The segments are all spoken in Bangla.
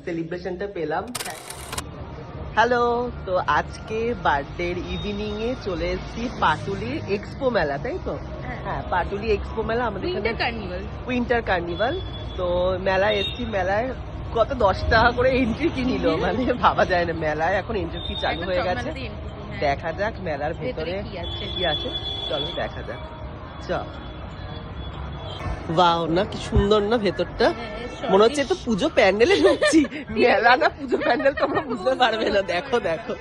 সেলিব্রেশনটা পেলাম। হ্যালো, তো আজকে বার্থডের ইভিনিং এ চলে এসেছি পাটুলির এক্সপো মেলা, তাই তো? হ্যাঁ, পাটুলি এক্সপো মেলা আমাদের উইন্টার কার্নিভাল। তো মেলায় এসেছি, মেলায় কত 10 টাকা করে এন্ট্রি কি নিল, মানে ভাবা যায় না। মেলায় এখন এন্ট্রি ফি চালু হয়ে গেছে। দেখা যাক মেলার ভেতরে কি আছে, চলো দেখা যাক। চল, ওয়াও না, কি সুন্দর না ভেতরটা, মনে হচ্ছে তো পুজো প্যান্ডেলে ঢুকছি। মেলা না পুজো প্যান্ডেল তোমরা বুঝতে পারবে না। দেখো দেখো,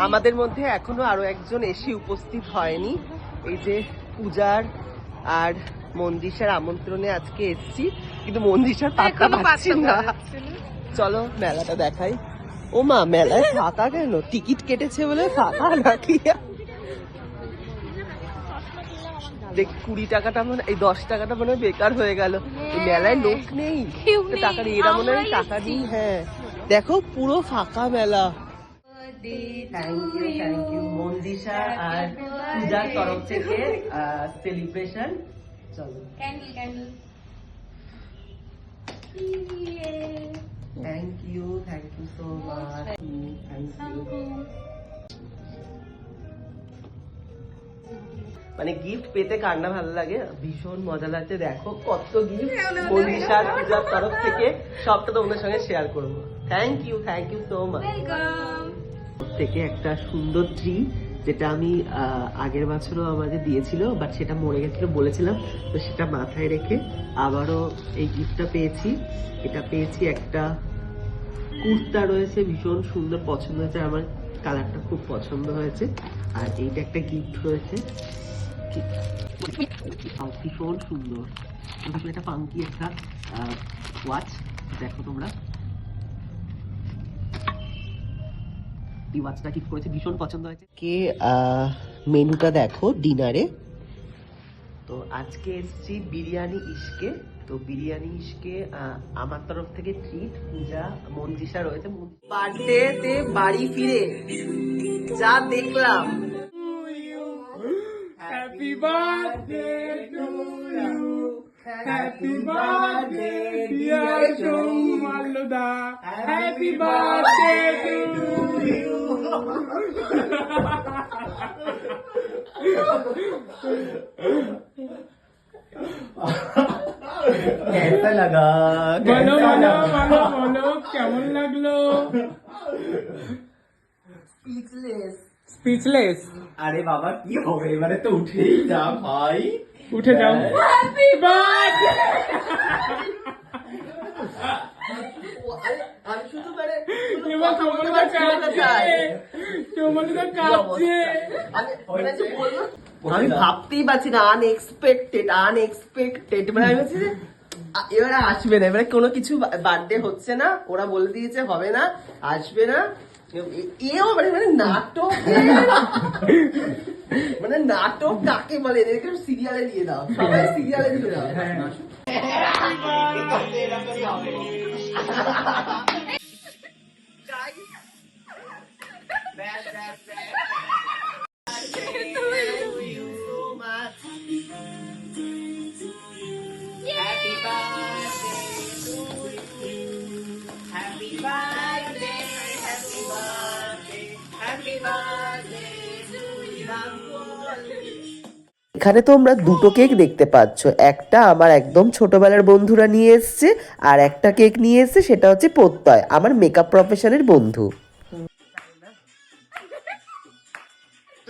আমাদের মধ্যে এখনো আরো একজন এসে উপস্থিত হয়নি। এই যে পূজার আর মন্দিষার আমন্ত্রণে আজকে এসেছি, কিন্তু মন্দিষার পাত্তা পাচ্ছি না। চলো মেলাটা দেখাই। ও মা, মেলায় ফাঁকা কেন? টিকিট কেটেছে বলে ফাঁকা নাকি? দেখ 20 টাকাটা মনে, এই 10 টাকাটা মনে বেকার হয়ে গেল। মেলায় লোক নেই, টাকা নেই, এরা মনে হয় টাকা নেই। হ্যাঁ দেখো, পুরো ফাঁকা মেলা। থ্যাংক ইউ মন্দিষা আর পূজার তরফ থেকে সেলিব্রেশন। চলো, thank you so much, thank you. মানে গিফট পেতে কার না ভালো লাগে, ভীষণ মজা লাগছে। দেখো কত গিফট মনীষার পূজার তরফ থেকে, সবটা তোমাদের সঙ্গে শেয়ার করবো। Thank you so much. থেকে একটা সুন্দর ট্রি, যেটা আমি আগের বছরও আমাকে দিয়েছিল, বাট সেটা মরে গেছিল বলেছিলাম, তো সেটা মাথায় রেখে আবারও এই গিফটটা পেয়েছি। এটা পেয়েছি, একটা কুর্তা রয়েছে, ভীষণ সুন্দর পছন্দ হয়েছে আমার, কালারটা খুব পছন্দ হয়েছে। আর এইটা একটা গিফট রয়েছে, ভীষণ সুন্দর, একটা ফাঙ্কি একটা ওয়াচ। দেখো তোমরা, এই ওয়াচটা গিফট করেছে, ভীষণ পছন্দ হয়েছে। কে মেনুটা দেখো ডিনারে। তো আজকে এসেছি বিরিয়ানি ইশকে। তো বিরিয়ানি ইশকে আমার তরফ থেকে ট্রিট। পূজা মঞ্জিষা রয়েছে। বার্থডে তে বাড়ি ফিরে যা দেখলাম, happy birthday to you, happy birthday dear সৌমাল্যদা, হ্যাপি বার্থডে টু ইউ। कैसा लगा? বলো বলো বলো বলো, কেমন লাগলো? স্পিচলেস। আরে বাবা, কি হবে এবারে? তো উঠেই যা ভাই, উঠে যাও। Happy birthday. আমি শুধু মানে এবার তোমার কাছে আমি ভাবতেই পারছি না, আনএক্সপেক্টেড মানে আমি ভাবছি যে এবারে আসবে না, এবারে কোনো কিছু বার্থডে হচ্ছে না, ওরা বলে দিয়েছে হবে না, আসবে না। এও মানে নাটক, মানে নাটক কাকে বলে, এদেরকে সিরিয়ালে দিয়ে দাও, সবাই সিরিয়ালে দিয়ে দাও। এখানে তোমরা দুটো কেক দেখতে পাচ্ছ, একটা আমার একদম ছোটবেলার বন্ধুরা নিয়ে এসছে, আর একটা কেক নিয়ে এসছে, সেটা হচ্ছে প্রত্যয়, আমার মেকআপ প্রফেশনের বন্ধু।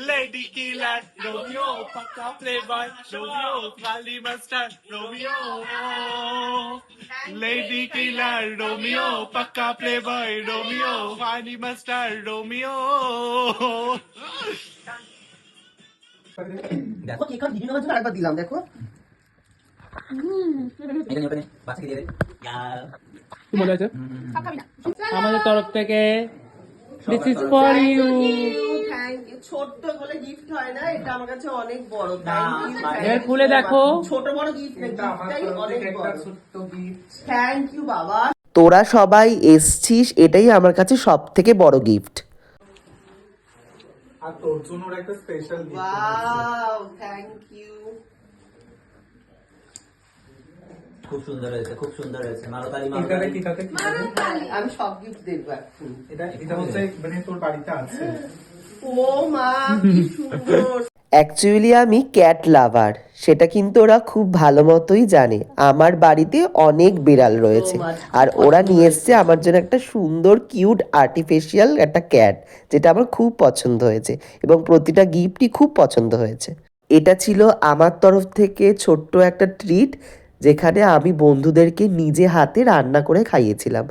Lady Killer, Romeo, Paka Playboy, Romeo, Kali Mustard, Romeo. Lady Killer, Romeo, Paka Playboy, Romeo, Kali Mustard, Romeo. দেখো কেক আমি বিভিন্ন জন্য আরেকবার দিলাম, দেখো। আমাদের তরফ থেকে দিস ইজ ফর ইউ। ছোট্ট বলে গিফট হয় না, এটা আমার কাছে অনেক বড়। এর খুলে দেখো, ছোট বড় গিফট অনেক বড়। থ্যাংক ইউ বাবা, তোরা সবাই এসছিস, এটাই আমার কাছে সব থেকে বড় গিফট। আর তোর জন্য একটা special gift. Wow, thank you. খুব সুন্দর হয়েছে, খুব সুন্দর হয়েছে। মালতালি এটাতে কি তাতে কি আমি সব গিফট দেখবো এখন। এটা হচ্ছে মানে তোর বাড়িতে আছে। ও মা কি সুন্দর। অ্যাকচুয়ালি আমি ক্যাট লাভার, সেটা কিন্তু ওরা খুব ভালো মতোই জানে। আমার বাড়িতে অনেক বিড়াল রয়েছে, আর ওরা নিয়ে এসছে আমার জন্য একটা সুন্দর কিউট আর্টিফিশিয়াল একটা ক্যাট, যেটা আমার খুব পছন্দ হয়েছে এবং প্রতিটা গিফটই খুব পছন্দ হয়েছে। এটা ছিল আমার তরফ থেকে ছোট্ট একটা ট্রিট, যেখানে আমি বন্ধুদেরকে নিজে হাতে রান্না করে খাইয়েছিলাম।